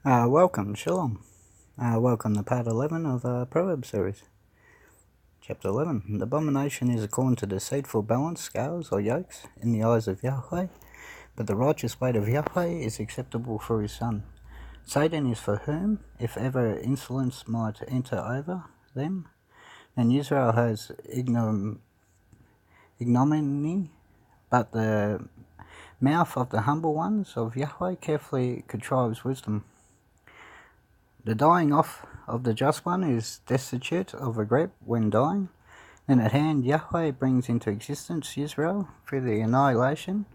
Welcome, Shalom. Welcome to part 11 of Proverbs series. Chapter 11. The abomination is according to deceitful balance, scales, or yokes in the eyes of Yahweh, but the righteous weight of Yahweh is acceptable for his son. Satan is for whom, if ever insolence might enter over them, and Israel has ignominy, but the mouth of the humble ones of Yahweh carefully contrives wisdom. The dying off of the just one is destitute of regret when dying. Then at hand Yahweh brings into existence Israel through the annihilation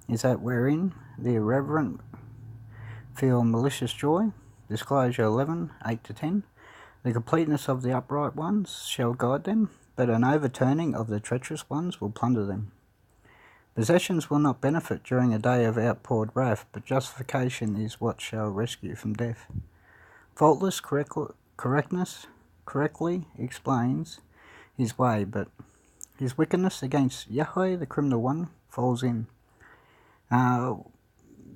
is that wherein the irreverent feel malicious joy. Disclosure 11, 8-10. The completeness of the upright ones shall guide them, but an overturning of the treacherous ones will plunder them. Possessions will not benefit during a day of outpoured wrath, but justification is what shall rescue from death. Faultless correctness correctly explains his way, but his wickedness against Yahweh, the criminal one, falls in. Want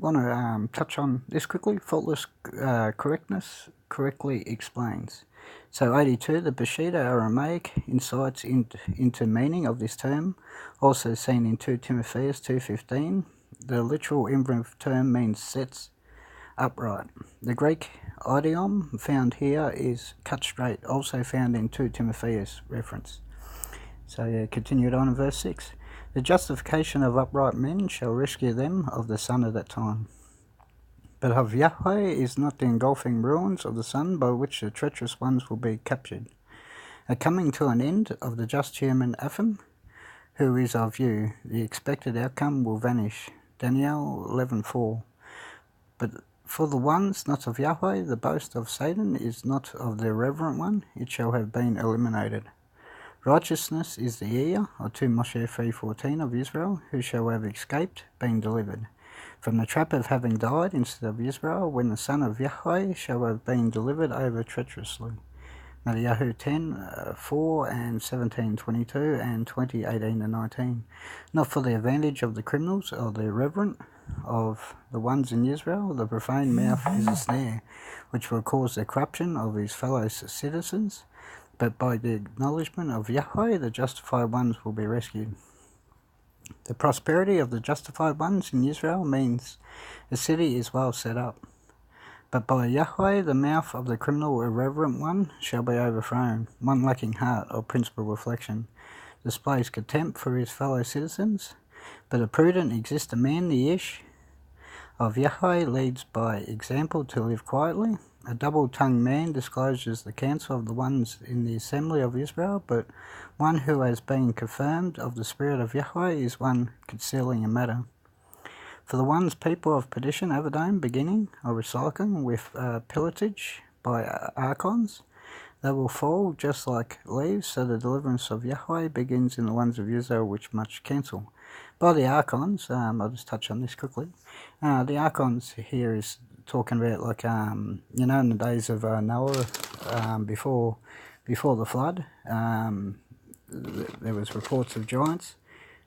to touch on this quickly. Faultless correctness correctly explains. So 82, the Peshitta Aramaic insights into meaning of this term, also seen in 2 Timothy 2:15. The literal imperative term means sets upright. The Greek idiom found here is cut straight, also found in 2 Timothy's reference. So continued on in verse 6. The justification of upright men shall rescue them of the sun at that time. But of Yahweh is not the engulfing ruins of the sun by which the treacherous ones will be captured. A coming to an end of the just human Aphim, who is of you, the expected outcome will vanish. Daniel 11:4. But for the ones not of Yahweh, the boast of Satan is not of the irreverent one, it shall have been eliminated. Righteousness is the ear, or 2 Moshe 3:14 of Israel, who shall have escaped, being delivered. From the trap of having died instead of Israel, when the son of Yahweh shall have been delivered over treacherously. Malachi 10:4 and 17:22 and 20:18-19. Not for the advantage of the criminals or the irreverent of the ones in Israel, the profane mouth is a snare, which will cause the corruption of his fellow citizens, but by the acknowledgement of Yahweh, the justified ones will be rescued. The prosperity of the justified ones in Israel means the city is well set up. But by Yahweh, the mouth of the criminal irreverent one shall be overthrown. One lacking heart or principal reflection displays contempt for his fellow citizens, but a prudent exists a man, the Ish of Yahweh leads by example to live quietly. A double-tongued man discloses the counsel of the ones in the assembly of Israel, but one who has been confirmed of the Spirit of Yahweh is one concealing a matter. For the ones people of perdition, Avedome, beginning or recycling with pillage by archons, they will fall just like leaves, so the deliverance of Yahweh begins in the ones of Israel which much cancel. By the archons, I'll just touch on this quickly. The archons here is talking about like, in the days of Noah, before the flood, there was reports of giants,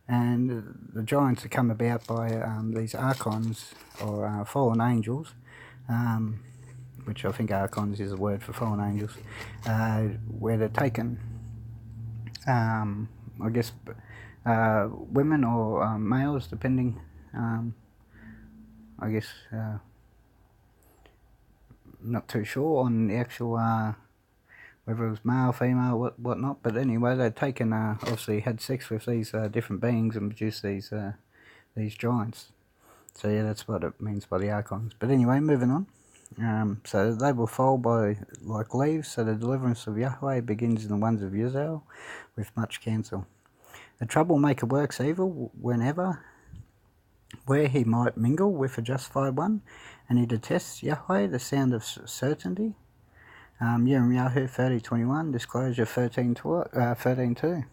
and the giants had come about by these archons, or fallen angels, which I think archons is a word for fallen angels, where they're taken, I guess, women or males, depending, I guess, not too sure on the actual, whether it was male, female, whatnot, but anyway, they'd taken, obviously had sex with these different beings and produced these giants. So yeah, that's what it means by the archons. But anyway, moving on. So they will fall by like leaves, so the deliverance of Yahweh begins in the ones of Israel with much counsel. The troublemaker works evil where he might mingle with a justified one, and he detests Yahweh, the sound of certainty. Yirmiyahu 30:21, Disclosure 13:2.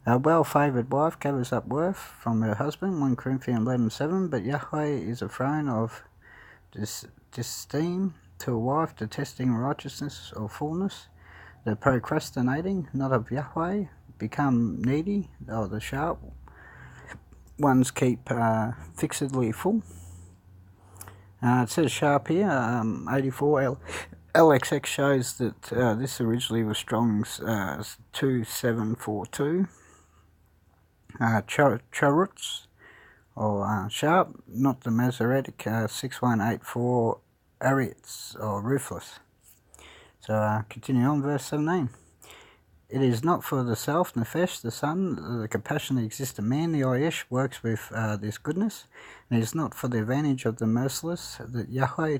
A well-favoured wife gathers up worth from her husband, 1 Corinthians 11:7, but Yahweh is a throne of disesteem to a wife detesting righteousness or fullness. The procrastinating, not of Yahweh, become needy, or the sharp ones keep fixedly full. It says sharp here, 84 LXX shows that this originally was Strong's 2742. Charutz, or sharp, not the Masoretic 6184 Ariats, or ruthless. So continue on, verse 17. It is not for the self, nefesh, the son, the compassion that exists in man, the Oyesh works with this goodness. And it is not for the advantage of the merciless that Yahweh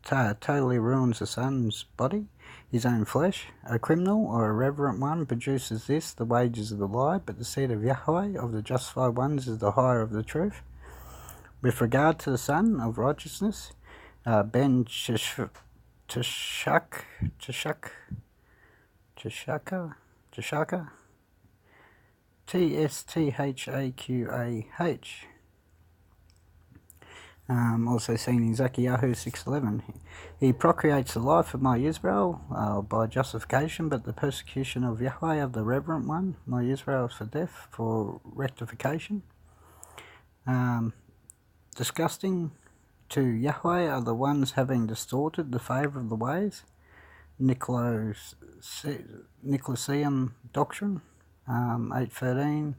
totally ruins the son's body, his own flesh. A criminal or a reverent one produces this, the wages of the lie, but the seed of Yahweh, of the justified ones, is the hire of the truth. With regard to the son of righteousness, Ben Tshaka, Tsthaqah, also seen in Zechariah 6:11. He procreates the life of my Israel by justification, but the persecution of Yahweh, of the reverent one, my Israel, is for death, for rectification. Disgusting to Yahweh are the ones having distorted the favour of the ways. Nicolaitan doctrine, 8:13,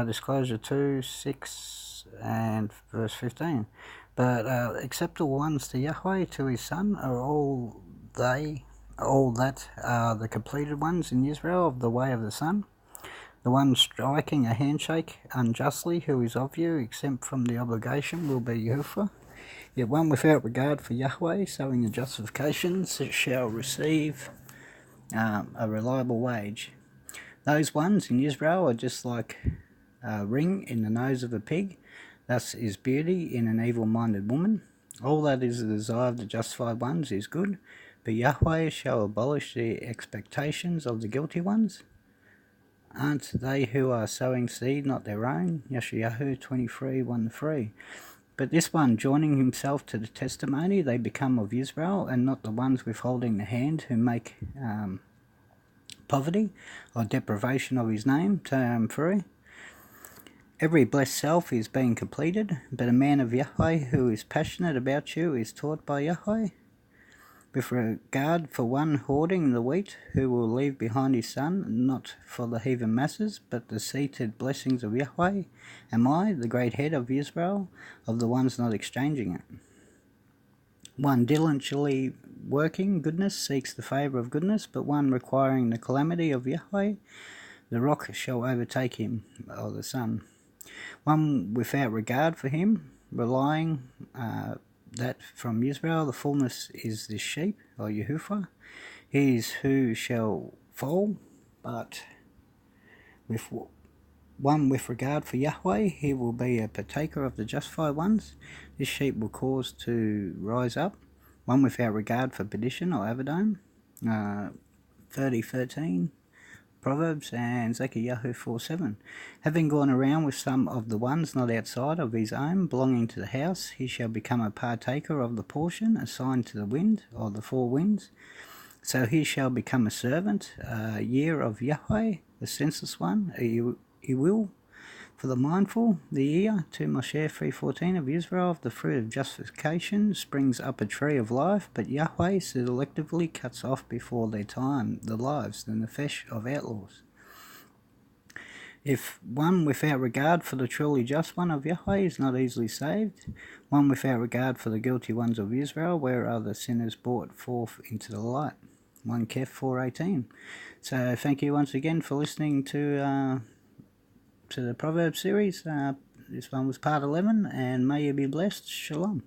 disclosure 2:6 and verse 15. But acceptable ones to Yahweh, to his son, are all that are the completed ones in Israel of the way of the son. The one striking a handshake unjustly, who is of you, exempt from the obligation, will be Yahuwah. Yet one without regard for Yahweh, sowing the justifications, shall receive a reliable wage. Those ones in Israel are just like a ring in the nose of a pig. Thus is beauty in an evil-minded woman. All that is the desire of the justified ones is good, but Yahweh shall abolish the expectations of the guilty ones. Aren't they who are sowing seed not their own? Yeshayahu 23:1-3. But this one, joining himself to the testimony, they become of Israel, and not the ones withholding the hand who make poverty or deprivation of his name. Term 3. Every blessed self is being completed, but a man of Yahweh who is passionate about you is taught by Yahweh. With regard for one hoarding the wheat, who will leave behind his son, not for the heathen masses, but the seated blessings of Yahweh, am I, the great head of Israel, of the ones not exchanging it. One diligently working goodness seeks the favour of goodness, but one requiring the calamity of Yahweh, the rock shall overtake him, or the son. One without regard for him, relying that from Israel the fullness is the sheep, or Yahuwah. He is who shall fall, but with one with regard for Yahweh, he will be a partaker of the justified ones. This sheep will cause to rise up. One without regard for perdition, or Avedome, 30:13. Proverbs, and Zechariah 4:7. Having gone around with some of the ones not outside of his own, belonging to the house, he shall become a partaker of the portion assigned to the wind, or the four winds. So he shall become a servant, a year of Yahweh, the senseless one, he will. For the mindful, the ear, 2 Moshe 3:14 of Israel, of the fruit of justification springs up a tree of life, but Yahweh selectively cuts off before their time the lives, the nefesh of outlaws. If one without regard for the truly just one of Yahweh is not easily saved, one without regard for the guilty ones of Israel, where are the sinners brought forth into the light? 1 Keph 4:18. So thank you once again for listening to the Proverbs series. This one was part 11, and may you be blessed. Shalom.